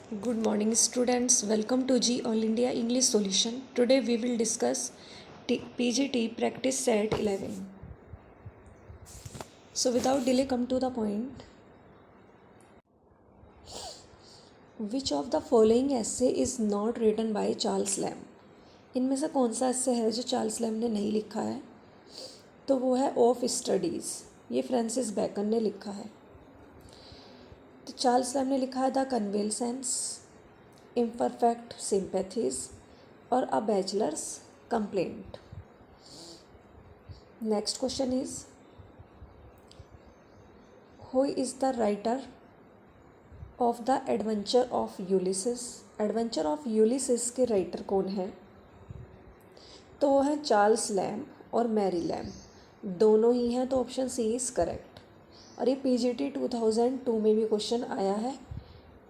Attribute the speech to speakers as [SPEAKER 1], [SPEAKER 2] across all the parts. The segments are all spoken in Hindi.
[SPEAKER 1] Good morning, students. Welcome to G All India English Solution. Today we will discuss PGT Practice Set 11. So, without delay, come to the point. Which of the following essay is not written by Charles Lamb? इनमें से कौन सा essay है जो चार्ल्स लैम्ब ने नहीं लिखा है? तो वो है ऑफ स्टडीज़. ये फ्रांसिस बेकन ने लिखा है. तो चार्ल्स लैम्ब ने लिखा है द कन्वेलसेंस, imperfect sympathies और a bachelor's complaint. Next question is, who is the writer of the Adventure of Ulysses? Adventure of Ulysses के राइटर कौन है? तो वो है चार्ल्स लैम्ब और मैरी लैम्ब, दोनों ही हैं. तो ऑप्शन सी इज़ करेक्ट. और ये PGT 2002 में भी क्वेश्चन आया है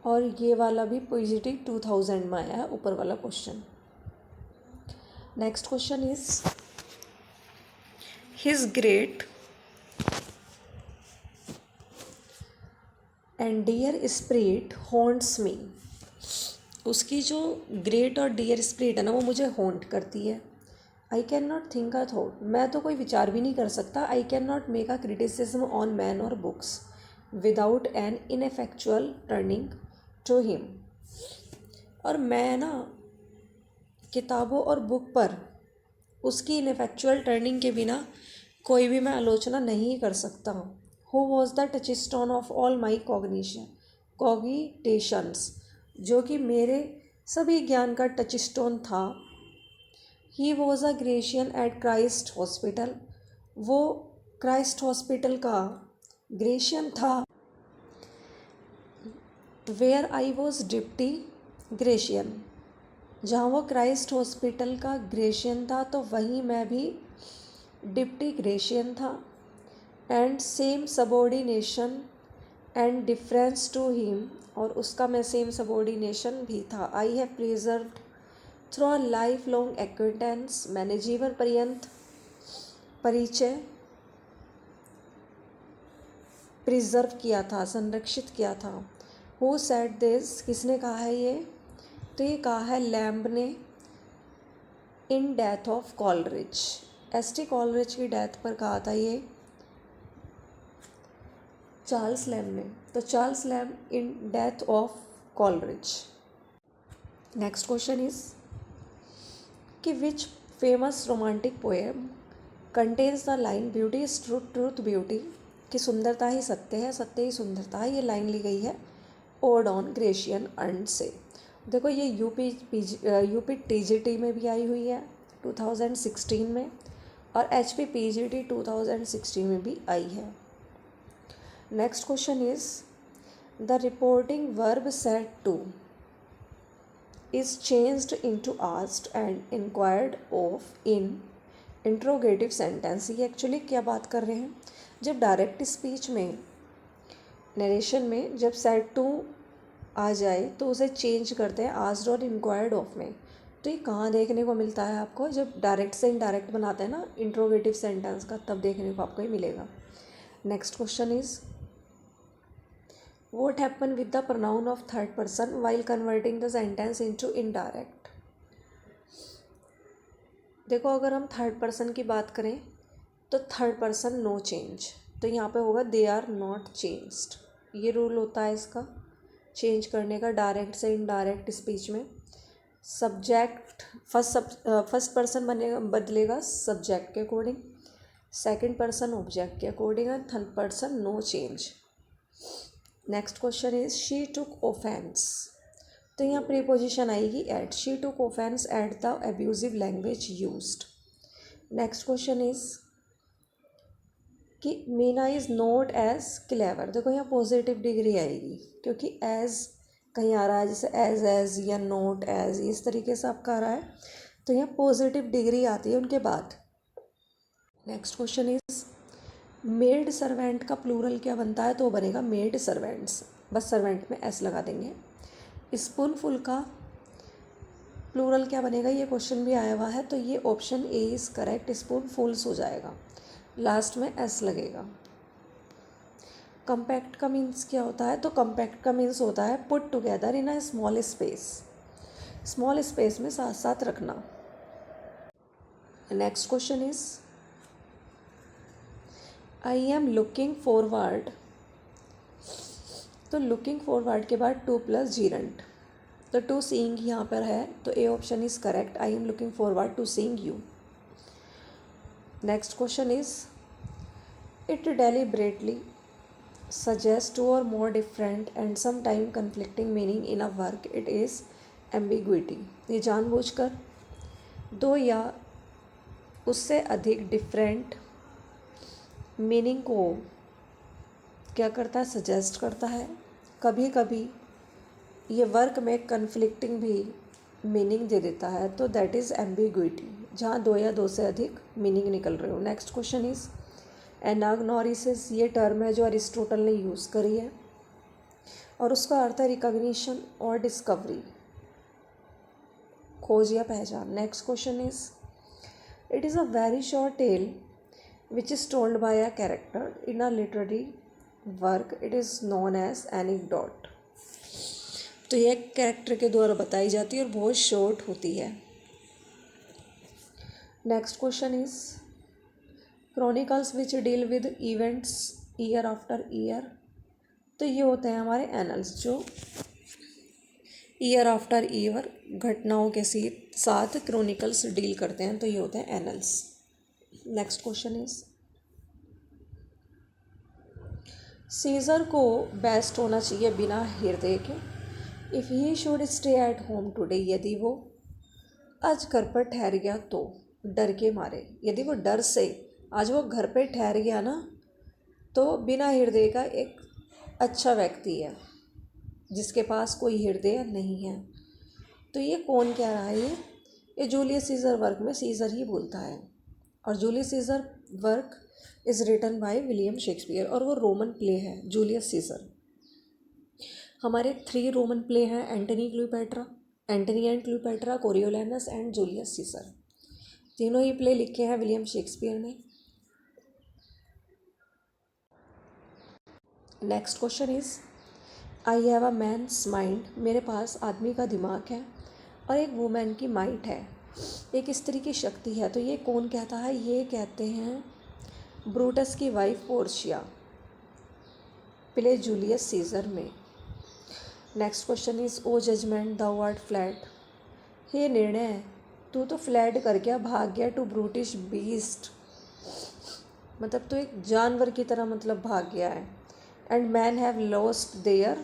[SPEAKER 1] और ये वाला भी PGT 2000 में आया है, ऊपर वाला question. Next question is, his great and dear spirit haunts me. उसकी जो ग्रेट और डियर स्पिरिट है ना, वो मुझे हॉन्ट करती है. I can not think a thought, मैं तो कोई विचार भी नहीं कर सकता. I can not make a criticism on man और books without an ineffectual turning to him. और मैं ना किताबों और बुक पर उसकी इनफेक्चुअल टर्निंग के बिना कोई भी मैं आलोचना नहीं कर सकता हूँ. Who was the touchstone of all my cogitations, जो कि मेरे सभी ज्ञान का टचस्टोन था. He was a Grecian at Christ Hospital, वो क्राइस्ट हॉस्पिटल का ग्रेशियन था. Where I was deputy Grecian, जहाँ वो क्राइस्ट हॉस्पिटल का ग्रेशियन था तो वहीं मैं भी डिप्टी ग्रेशियन था. And same subordination and deference to him, और उसका मैं सेम सबॉर्डिनेशन भी था. I have preserved through a life long acquaintance, मैंने जीवन पर्यंत परिचय प्रिजर्व किया था, संरक्षित किया था. हु सेड दिस, किसने कहा है ये? तो ये कहा है लैम्ब ने in death of Coleridge, ST Coleridge की डेथ पर कहा था ये चार्ल्स लैम्ब ने. तो Charles Lamb in death of Coleridge. Next question is कि which famous romantic poem contains the line beauty is truth truth beauty, कि सुंदरता ही सत्य है, सत्य ही सुंदरता है. ये लाइन ली गई है ओड ऑन ग्रेशियन अर्न से. देखो ये यूपी TGT में भी आई हुई है 2016 में, और HP PGT 2016 में भी आई है. Next question is, the reporting verb said two is changed into asked and inquired of in interrogative sentence. ये एक्चुअली क्या बात कर रहे हैं? जब डायरेक्ट स्पीच में, नरेशन में जब सेड टू आ जाए तो उसे चेंज करते हैं आस्क्ड और इंक्वायर्ड ऑफ में. तो ये कहाँ देखने को मिलता है आपको? जब डायरेक्ट से इनडायरेक्ट बनाते हैं ना इंट्रोगेटिव सेंटेंस का, तब देखने को आपको ही मिलेगा. Next question is, what happen with the pronoun of third person while converting the sentence into indirect. देखो अगर हम थर्ड पर्सन की बात करें तो थर्ड पर्सन नो चेंज, तो यहाँ पे होगा दे आर नॉट चेंज्ड. ये रूल होता है इसका चेंज करने का डायरेक्ट से इनडायरेक्ट स्पीच में. सब्जेक्ट फर्स्ट पर्सन बदलेगा सब्जेक्ट के अकॉर्डिंग, सेकंड पर्सन ऑब्जेक्ट के according, and third person no change. Next question is, she took offence. तो यहाँ प्रीपोजिशन आएगी at. She took offence at the abusive language used. Next question is कि Meena is not as clever. देखो यहाँ पॉजिटिव डिग्री आएगी क्योंकि एज कहीं आ रहा है, जैसे एज या नॉट एज, इस तरीके से आपका आ रहा है, तो यहाँ पॉजिटिव डिग्री आती है उनके बाद. Next question is, maid servant का प्लूरल क्या बनता है? तो बनेगा मेड सर्वेंट्स, बस सर्वेंट में एस लगा देंगे. स्पूनफुल का प्लूरल क्या बनेगा? ये क्वेश्चन भी आया हुआ है, तो ये ऑप्शन ए इज़ करेक्ट, स्पूनफुल्स हो जाएगा, लास्ट में एस लगेगा. कंपैक्ट का मीन्स क्या होता है? तो कंपैक्ट का मीन्स होता है put together in a small space, small space में साथ साथ रखना। Next question is I am looking forward. तो लुकिंग फॉरवर्ड के बाद टू प्लस जीरंट, तो टू सीइंग यहाँ पर है, तो A option is correct. I am looking forward to seeing you. Next question is it deliberately suggest two or more different and sometimes conflicting meaning in a work, it is ambiguity। ये जानबूझकर दो या उससे अधिक डिफरेंट मीनिंग को क्या करता है? सजेस्ट करता है। कभी कभी ये वर्क में कन्फ्लिक्टिंग भी मीनिंग दे देता है, तो दैट इज़ एम्बिग्विटी, जहाँ दो या दो से अधिक मीनिंग निकल रहे हो। नेक्स्ट क्वेश्चन इज़ एनाग्नोरिसिस, ये टर्म है जो अरिस्टोटल ने यूज़ करी है और उसका अर्थ है रिकॉग्निशन और डिस्कवरी, खोज या पहचान। Next question is it is a very short tale which is told by a character in a literary work, it is known as anecdote. तो ये कैरेक्टर के द्वारा बताई जाती है और बहुत शॉर्ट होती है। Next question is chronicles which deal with events year after year, तो ये होते हैं हमारे एनल्स, जो ईयर आफ्टर ईयर घटनाओं के साथ क्रॉनिकल्स डील करते हैं, तो ये होते हैं annals. Next question is Caesar को बेस्ट होना चाहिए बिना हृदय के। If he should stay at home today, यदि वो आज घर पर ठहर गया तो, डर के मारे, यदि वो डर से आज वो घर पे ठहर गया ना, तो बिना हृदय का एक अच्छा व्यक्ति है जिसके पास कोई हृदय नहीं है। तो ये कौन कह रहा है? ये जूलियस सीजर वर्क में सीजर ही बोलता है, और Julius Caesar work is written by William Shakespeare, और वो रोमन प्ले है जूलियस सीजर। हमारे 3 रोमन प्ले हैं, Antony Cleopatra, Antony and Cleopatra, Coriolanus and Julius Caesar. तीनों ही प्ले लिखे हैं विलियम शेक्सपियर ने। Next question is I have a man's mind, मेरे पास आदमी का दिमाग है और एक वुमेन की माइट है, एक स्त्री की शक्ति है। तो ये कौन कहता है? ये कहते हैं ब्रूटस की wife Portia, play Julius Caesar में। Next question is O judgement thou art fled, हे निर्णय तू तो फ्लैट कर गया, भाग गया, टू ब्रूटिश बीस्ट, मतलब तो एक जानवर की तरह मतलब भाग गया है। And man have lost their,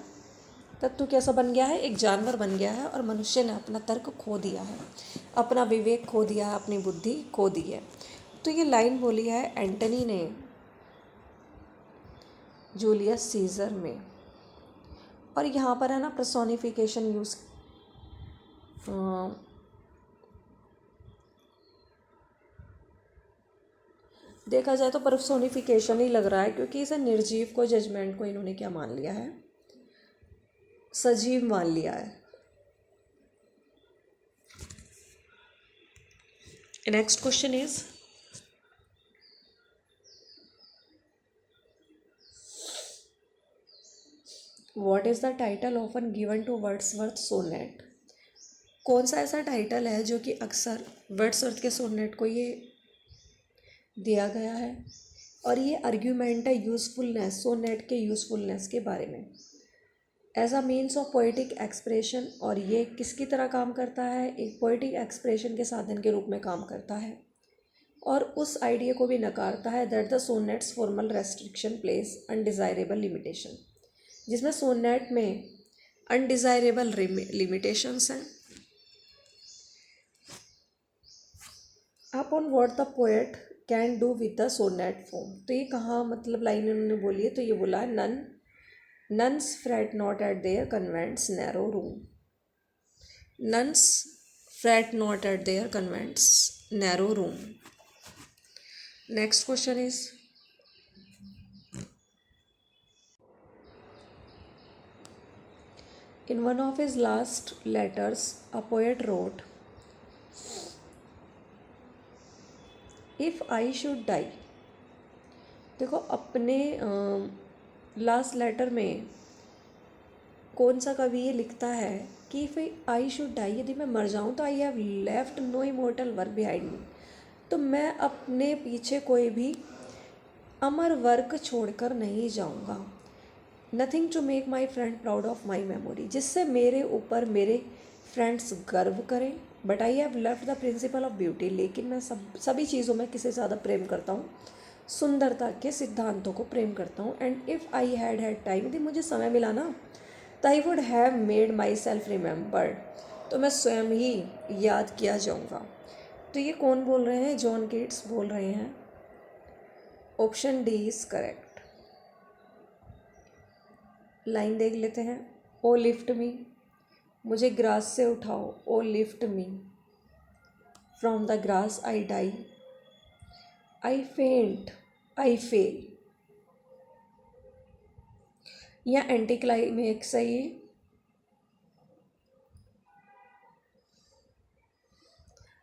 [SPEAKER 1] तब तू कैसा बन गया है? एक जानवर बन गया है, और मनुष्य ने अपना तर्क खो दिया है, अपना विवेक खो दिया है, अपनी बुद्धि खो दी है। तो ये लाइन बोली है एंटनी ने जूलियस सीजर में, और यहाँ पर है ना पर्सोनिफिकेशन यूज़ देखा जाए तो पर्सोनिफिकेशन ही लग रहा है, क्योंकि इसे निर्जीव को, जजमेंट को इन्होंने क्या मान लिया है? सजीव मान लिया है। Next question is what is the title often given to Wordsworth sonnet? कौन सा ऐसा टाइटल है जो कि अक्सर वर्ड्सवर्थ के सोनेट को ये दिया गया है? और ये आर्ग्यूमेंट है यूज़फुलनेस, सोनेट के यूज़फुलनेस के बारे में, as a means of poetic expression. और ये किसकी तरह काम करता है? एक पोइटिक एक्सप्रेशन के साधन के रूप में काम करता है, और उस आइडिया को भी नकारता है that the sonnet's formal restriction place undesirable limitation, जिसमें सोनेट में अनडिज़ायरेबल लिमिटेशंस हैं upon what the poet can do with the sonnet form. तो ये कहाँ मतलब लाइन उन्होंने बोली है? तो ये बोला है nuns fret not at their convent's narrow room, nuns fret not at their convent's narrow room। next question is in one of his last letters a poet wrote if I should die। देखो अपने लास्ट लेटर में कौन सा कवि ये लिखता है कि इफ़ आई शुड डाई, यदि मैं मर जाऊँ तो I have left no immortal work behind me, तो मैं अपने पीछे कोई भी अमर वर्क छोड़कर नहीं जाऊँगा। Nothing to make my friend proud of my memory, जिससे मेरे ऊपर मेरे फ्रेंड्स गर्व करें। But I have left the principle of beauty, लेकिन मैं सभी चीज़ों में किसे ज़्यादा प्रेम करता हूँ, सुंदरता के सिद्धांतों को प्रेम करता हूँ। And if I had time, यदि मुझे समय मिला ना, तो I would have made my self remembered, तो मैं स्वयं ही याद किया जाऊँगा। तो ये कौन बोल रहे हैं? जॉन कीट्स बोल रहे हैं। Option D is correct. Line देख लेते हैं। ओ लिफ्ट मी, मुझे ग्रास से उठाओ। O lift me from the grass, I die, I faint, I fail. या एंटी क्लाइमेक्स है ये।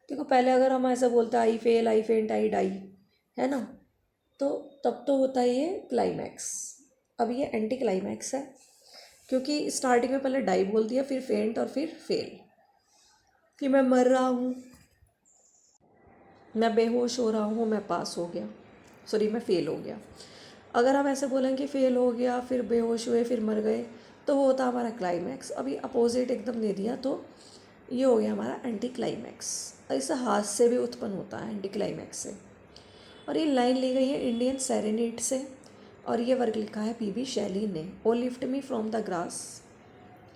[SPEAKER 1] देखो पहले अगर हम ऐसा बोलते आई fail, I faint, I die, है ना, तो तब तो होता है ये क्लाइमैक्स। अब ये एंटी क्लाइमैक्स है, क्योंकि स्टार्टिंग में पहले डाई बोल दिया, फिर फेंट और फिर फेल, कि मैं मर रहा हूँ, मैं बेहोश हो रहा हूँ, मैं पास हो गया, सॉरी मैं फेल हो गया। अगर हम ऐसे बोलें कि फेल हो गया, फिर बेहोश हुए, फिर मर गए, तो वो होता हमारा क्लाइमैक्स। अभी अपोजिट एकदम दे दिया, तो ये हो गया हमारा एंटी क्लाइमैक्स। ऐसा हाथ से भी उत्पन्न होता है एंटी क्लाइमैक्स से। और ये लाइन ली गई है इंडियन सेरेनेट से, और ये वर्क लिखा है पी बी शैली ने। O lift me from the grass,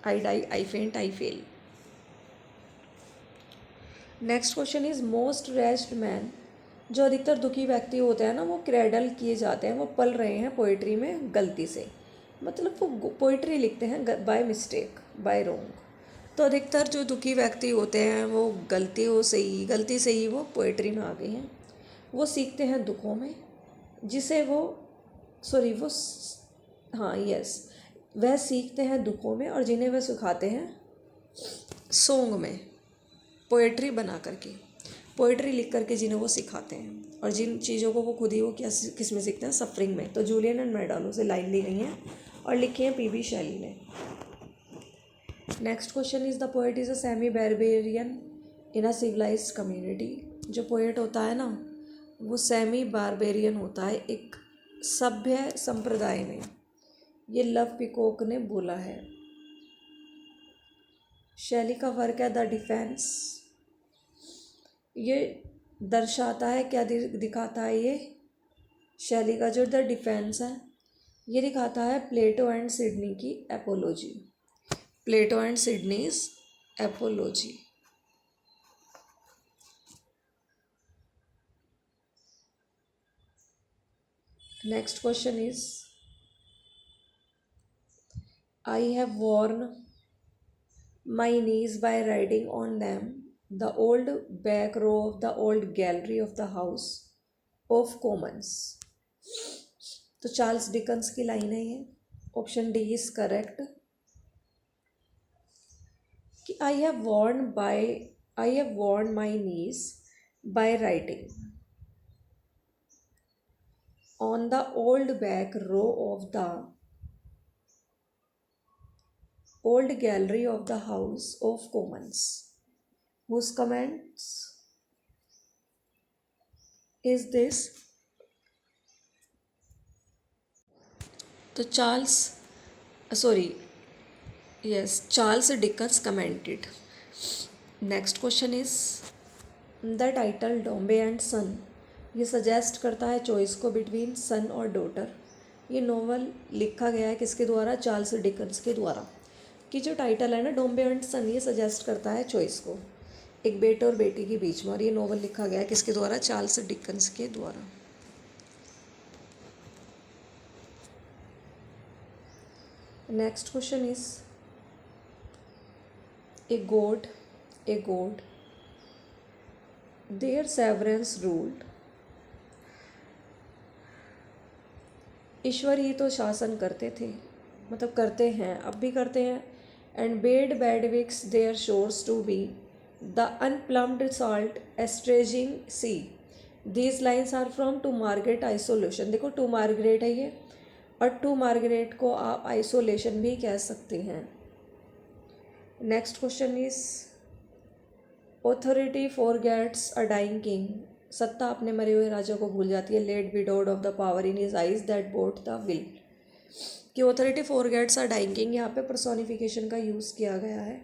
[SPEAKER 1] I die, I faint, I fail. Next question is most wretched man, जो अधिकतर दुखी व्यक्ति होते हैं ना, वो क्रेडल किए जाते हैं, वो पल रहे हैं पोइट्री में गलती से, मतलब वो पोइट्री लिखते हैं बाय मिस्टेक, बाय रोंग। तो अधिकतर जो दुखी व्यक्ति होते हैं वो गलती से ही वो पोइट्री में आ गए हैं। वो सीखते हैं दुखों में, जिसे वो सॉरी वो हाँ यस, वह सीखते हैं दुखों में, और जिन्हें वह सिखाते हैं सॉन्ग में, पोएट्री बना करके, पोएट्री लिख करके जिन्हें वो सिखाते हैं। और जिन चीज़ों को वो खुद ही वो किस में सीखते हैं? सफरिंग में। तो जूलियन एंड मैडानो से लाइन ली गई हैं और लिखी हैं पी बी शैली ने। Next question is the poet is a semi barbarian in a civilised community. जो पोएट होता है ना, वो सेमी बारबेरियन होता है एक सभ्य संप्रदाय में। ये लव पिकॉक ने बोला है। शैली का वर्क है द डिफेंस। ये दर्शाता है क्या, दिखाता है ये शैली का जो द डिफेंस है, ये दिखाता है प्लेटो एंड सिडनी की apology, Plato and Sidney's apology. Next question is I have worn my knees by writing on them the old back row of the old gallery of the House of Commons. तो चार्ल्स डिकन्स की लाइन है ये। ऑप्शन डी इज करेक्ट कि I have worn my knees by writing on the old back row of the old gallery of the House of Commons, whose comments is this? तो Charles Dickens commented. Next question is the title Dombey and Son, ये सजेस्ट करता है चॉइस को बिटवीन सन और डॉटर। ये नॉवल लिखा गया है किसके द्वारा? चार्ल्स डिकन्स के द्वारा। कि जो टाइटल है ना डोम्बे एंड सन, ये सजेस्ट करता है चॉइस को एक बेटे और बेटी के बीच में। और ये नॉवल लिखा गया है किसके द्वारा? चार्ल्स डिकन्स के द्वारा। नेक्स्ट क्वेश्चन इज ए गोड देयर सेवरेंस रूल्ड। ईश्वर ही तो शासन करते थे, मतलब करते हैं, अब भी करते हैं। And bade betwixt their shores to be the unplumbed salt estranging sea. These lines are from to Marguerite isolation. देखो टू मार्गरेट है ये, और टू मार्गरेट को आप आइसोलेशन भी कह सकते हैं। Next question is authority forgets a dying king. सत्ता अपने मरे हुए राजा को भूल जाती है। Laid widowed of the power in his eyes that bowed the will. कि authority forgets a dying king, यहाँ पे पर्सोनिफिकेशन का यूज़ किया गया है।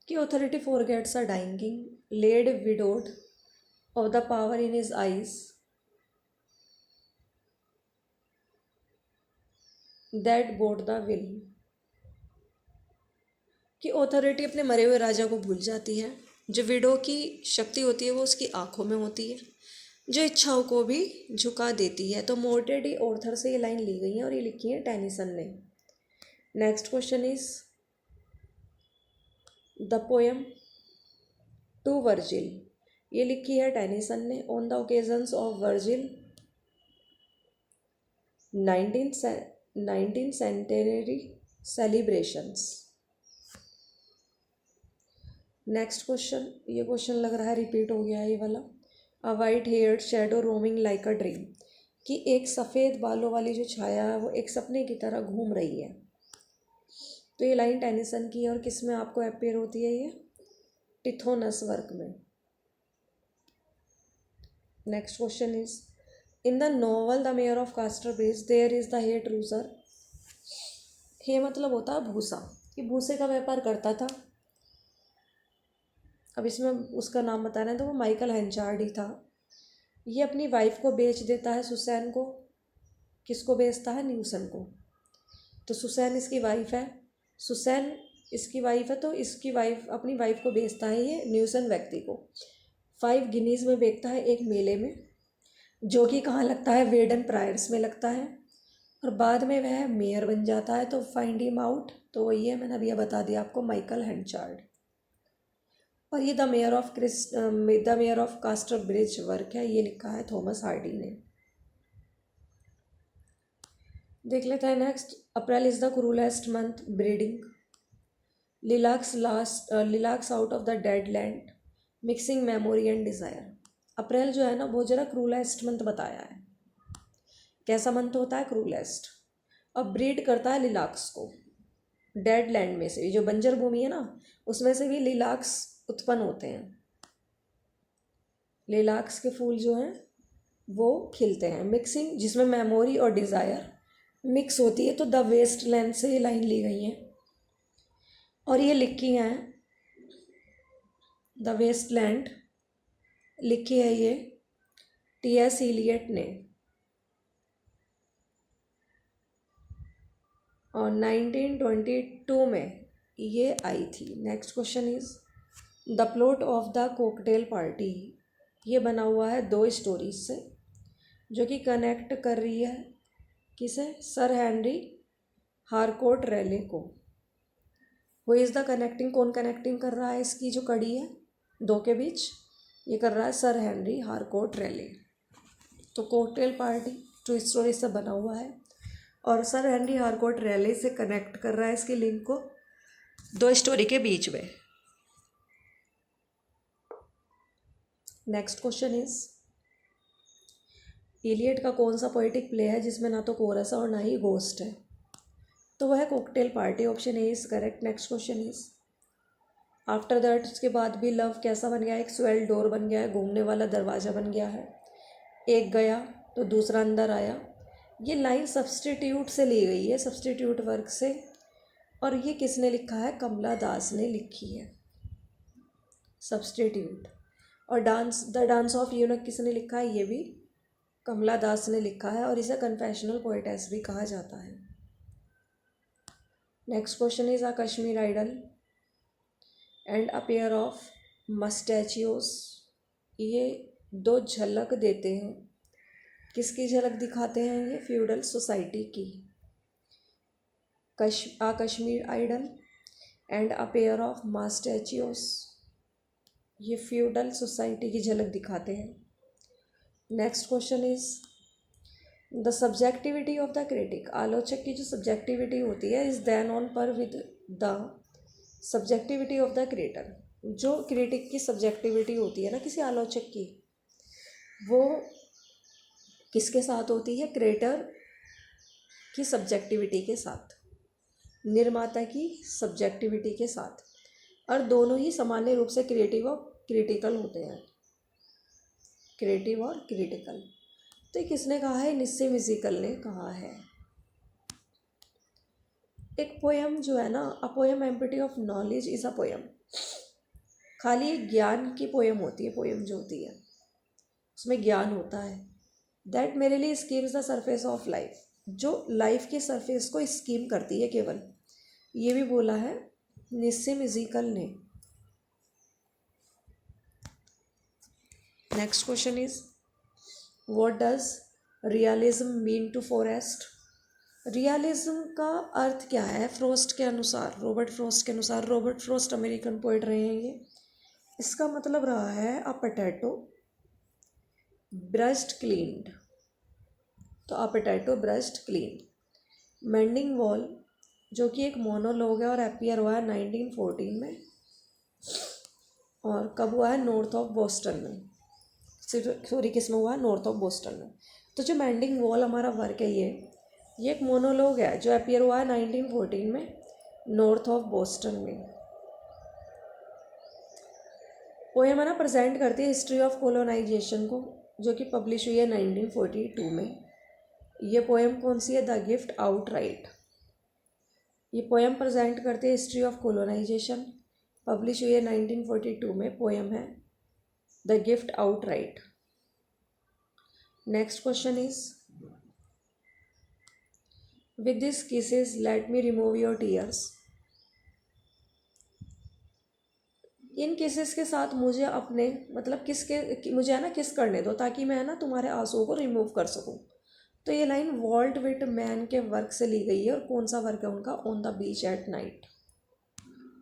[SPEAKER 1] कि authority forgets a dying king, laid widowed of the power in his eyes that bowed the will. कि ऑथोरिटी अपने मरे हुए राजा को भूल जाती है। जो विडो की शक्ति होती है वो उसकी आंखों में होती है, जो इच्छाओं को भी झुका देती है। तो मोर्टेडी ऑर्थर से ये लाइन ली गई है और ये लिखी है टेनिसन ने। Next question is the poem to Virgil. ये लिखी है टेनिसन ने। On the occasions of Virgil 19th centenary celebrations. Next question, ये क्वेश्चन लग रहा है रिपीट हो गया है ये वाला। A white haired shadow roaming like a dream. कि एक सफ़ेद बालों वाली जो छाया है वो एक सपने की तरह घूम रही है। तो ये लाइन टेनिसन की है और किस में आपको अपीयर होती है? ये टिथोनस वर्क में। Next question is in the novel the Mayor of Casterbridge there is the hay trusser. Hay मतलब होता है भूसा। कि भूसे का व्यापार करता था। अब इसमें उसका नाम बताना है तो वो माइकल हेंचार्ड ही था। ये अपनी वाइफ को बेच देता है सुसैन को। किसको बेचता है? न्यूसन को। तो सुसैन इसकी वाइफ है, सुसैन इसकी वाइफ है, तो इसकी वाइफ अपनी वाइफ को बेचता है ये न्यूसन व्यक्ति को। 5 गिनीज में बेचता है एक मेले में, जो कि कहाँ लगता है? वेडन प्रायर्स में लगता है। और बाद में वह मेयर बन जाता है। तो फाइंड हिम आउट, तो वही है, मैंने अभी बता दिया आपको, माइकल हेंचार्ड। और ये द मेयर ऑफ कास्टरब्रिज वर्क है, ये लिखा है थॉमस हार्डी ने। देख लेते हैं next. April is the cruellest month breeding. Lilacs out of the dead land mixing memory and desire. April जो है ना वो जरा क्रूलेस्ट मंथ बताया है। कैसा मंथ होता है? क्रूलेस्ट। अब ब्रीड करता है लिलाक्स को डेड लैंड में से, जो बंजर भूमि है ना उसमें से भी लिलाक्स उत्पन्न होते हैं। लिलाक्स के फूल जो हैं वो खिलते हैं। मिक्सिंग, जिसमें मेमोरी और डिज़ायर मिक्स होती है। तो द वेस्ट लैंड से ये लाइन ली गई है और ये लिखी हैं द वेस्ट लैंड, लिखी है ये T.S. इलियट ने और 1922 में ये आई थी। Next question is the plot of the cocktail party. ये बना हुआ है 2 स्टोरीज से, जो कि कनेक्ट कर रही है किसे? सर हेनरी हारकोर्ट रैले को। वो इज़ द कनेक्टिंग, कौन कनेक्टिंग कर रहा है इसकी जो कड़ी है 2 के बीच? ये कर रहा है सर हेनरी हारकोर्ट रैले। तो कॉकटेल पार्टी 2 स्टोरी से बना हुआ है और सर हेनरी हारकोर्ट रैले से कनेक्ट कर रहा है इसकी लिंक को 2 स्टोरी के बीच में। नेक्स्ट क्वेश्चन इज इलियट का कौन सा पोएटिक प्ले है जिसमें ना तो कोरस है और ना ही घोस्ट है? तो वह है cocktail party. Option A is correct. Next question is after that, उसके बाद भी लव कैसा बन गया? एक स्वेल डोर बन गया है, घूमने वाला दरवाज़ा बन गया है। एक गया तो दूसरा अंदर आया। ये लाइन सब्सटीट्यूट से ली गई है, सब्सटीट्यूट वर्क से। और ये किसने लिखा है? कमला दास ने लिखी है सब्सटीट्यूट। और द डांस ऑफ यूनक किसने लिखा है? ये भी कमला दास ने लिखा है और इसे कन्फेशनल पोएटेस भी कहा जाता है। Next question is a Kashmir idol and a pair of moustachios. ये 2 झलक देते हैं। किसकी झलक दिखाते हैं? ये फ्यूडल सोसाइटी की। Kashmir idol and a pair of moustachios, ये फ्यूडल सोसाइटी की झलक दिखाते हैं। Next question is the subjectivity of the critic. आलोचक की जो सब्जेक्टिविटी होती है is then on par with the subjectivity of the creator. जो क्रिटिक की सब्जेक्टिविटी होती है ना किसी आलोचक की, वो किसके साथ होती है? क्रिएटर की सब्जेक्टिविटी के साथ, निर्माता की सब्जेक्टिविटी के साथ, और दोनों ही सामान्य रूप से क्रिएटिव और क्रिटिकल होते हैं, क्रिएटिव और क्रिटिकल। तो ये किसने कहा है? निस्से म्यूजिकल ने कहा है। एक पोयम जो है ना, a poem empty of knowledge is a poem, खाली एक ज्ञान की पोयम होती है। पोयम जो होती है उसमें ज्ञान होता है। That merely skims the surface of life, जो लाइफ के सरफेस को स्कीम करती है केवल। ये भी बोला है निस्से म्यूजिकल ने। Next question is what does realism mean to Forster? Realism का अर्थ क्या है फ्रोस्ट के अनुसार, रॉबर्ट फ्रोस्ट के अनुसार? रॉबर्ट फ्रोस्ट अमेरिकन पोइट रहे हैं ये। इसका मतलब रहा है अ पोटैटो ब्रश्ड क्लीन्ड, तो अ potato brushed clean. Mending wall जो कि एक मोनोलॉग है और अपीयर हुआ है 1914 में, और कब हुआ है? नॉर्थ ऑफ बोस्टन में, सॉरी किस में हुआ है? नॉर्थ ऑफ बोस्टन में। तो जो मेंडिंग वॉल हमारा वर्क है ये एक मोनोलॉग है जो अपीयर हुआ है 1914 में नॉर्थ ऑफ बोस्टन में। पोएम है ना प्रेजेंट करती है हिस्ट्री ऑफ कोलोनाइजेशन को, जो कि पब्लिश हुई है 1942 में। ये पोएम कौन सी है? The gift outright. ये पोएम प्रेजेंट करती है हिस्ट्री ऑफ कोलोनाइजेशन, पब्लिश हुई है 1942 में। पोएम है the gift outright. Next question is with this kisses let me remove your tears. In cases के साथ मुझे अपने मतलब मुझे है ना किस करने दो ताकि मैं है ना तुम्हारे आंसुओं को रिमूव कर सकूं। तो ये लाइन वॉल्ट विटमैन के वर्क से ली गई है, और कौन सा वर्क है उनका? On the beach at night.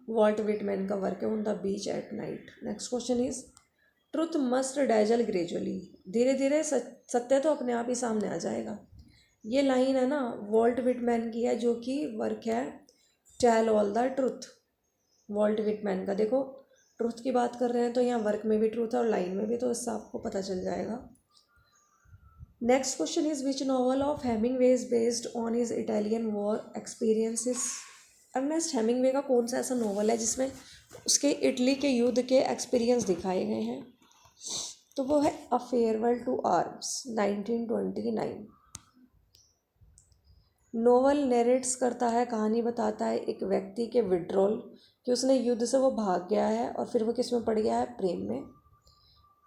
[SPEAKER 1] Vault Whitman का वर्क है on the beach at night. Next question is truth must dazzle gradually. धीरे धीरे सत्य तो अपने आप ही सामने आ जाएगा। ये लाइन है ना वॉल्ट विटमैन की है, जो कि वर्क है tell all the truth. Walt Whitman का देखो, ट्रुथ की बात कर रहे हैं तो यहाँ वर्क में भी ट्रुथ है और लाइन में भी, तो इससे आपको पता चल जाएगा। Next question is which novel of Hemingway is based on his Italian war experiences. Ernest Hemingway का कौन सा ऐसा नॉवल है जिसमें उसके इटली के युद्ध के एक्सपीरियंस दिखाए गए हैं? तो वो है a farewell to arms 1929। Novel narrates करता है, कहानी बताता है एक व्यक्ति के विड्रॉल कि उसने युद्ध से वो भाग गया है और फिर वो किस में पड़ गया है? प्रेम में।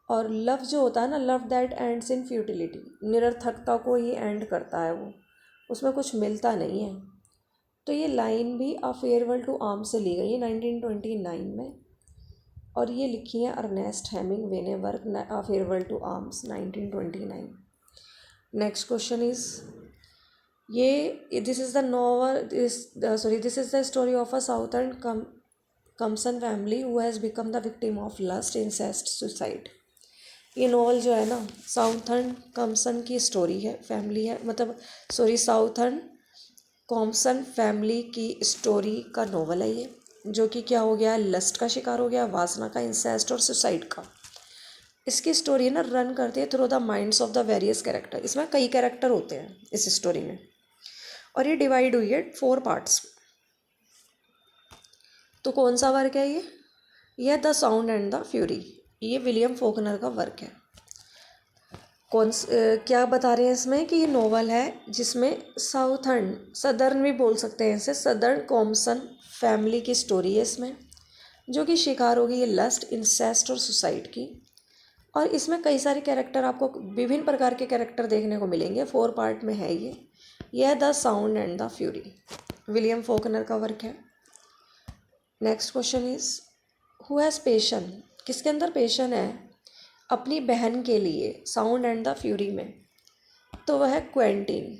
[SPEAKER 1] और लव जो होता है ना, love that ends in futility, निरर्थकता को ही एंड करता है वो, उसमें कुछ मिलता नहीं है। तो ये लाइन भी अ फेयरवेल टू आर्म्स से ली गई है 1929 में, और ये लिखी है अर्नेस्ट हेमिंगवे ने work a farewell to arms 1929। Next question is this is the novel this is the story of a southern Compson family who has become the victim of lust incest suicide. ये नॉवल जो है ना साउथर्न कम्सन की स्टोरी है, फैमिली है, मतलब सॉरी साउथर्न कॉम्सन फैमिली की स्टोरी का नॉवल है ये, जो कि क्या हो गया? लस्ट का शिकार हो गया, वासना का, इंसेस्ट और सुसाइड का। इसकी स्टोरी ना रन करती है through the minds of the various character. इसमें कई कैरेक्टर होते हैं इस स्टोरी में, और ये डिवाइड हुई है 4 पार्ट्स। तो कौन सा वर्क है ये the sound and the fury. ये विलियम फोकनर का वर्क है। क्या बता रहे हैं इसमें कि ये नॉवल है जिसमें सदर्न भी बोल सकते हैं इसे, सदर्न कॉम्सन फैमिली की स्टोरी है इसमें, जो कि शिकार होगी ये लस्ट, इंसेस्ट और सुसाइड की। और इसमें कई सारे कैरेक्टर, आपको विभिन्न प्रकार के कैरेक्टर देखने को मिलेंगे। 4 पार्ट में है ये। यह the sound and the fury William Faulkner का वर्क है। Next question is who has passion. किसके अंदर पेशन है अपनी बहन के लिए साउंड एंड द फ्यूरी में? तो वह है क्वेंटिन।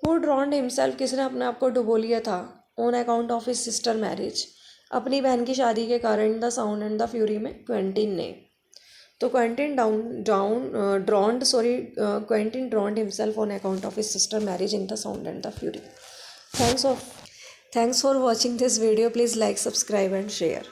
[SPEAKER 1] हु ड्रॉन्ड हिमसेल्फ, किसने अपने आप को डुबो लिया था on account of his sister marriage, अपनी बहन की शादी के कारण the sound and the fury में? क्वेंटिन ने। तो Quentin ड्रॉन्ड himself on account of his sister marriage in the sound and the fury. Thanks for watching this video. Please like, subscribe and share.